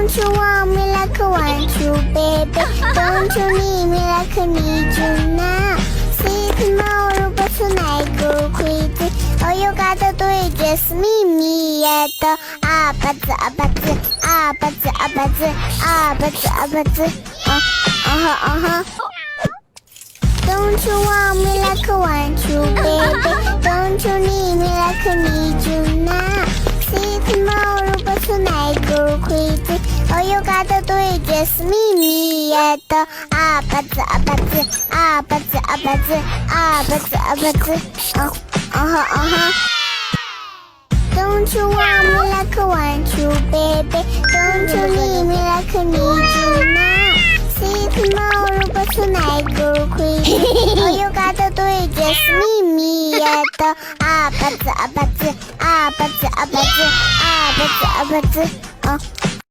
Don't you want me like I want you, baby? Don't you need me like I need you now? See tomorrow, but tonight go crazy. All you gotta do is just meet me at the 아바즈 Don't you want me like I want you, baby? Don't you need me like I need you now? See tomorrow, but tonight go crazy. All you gotta do is just meet me at the 아바즈 Don't you want me like I want you, baby? Don't you need me like I need you now? See tomorrow, but tonight go crazy. All you gotta do is just meet me at the 아바즈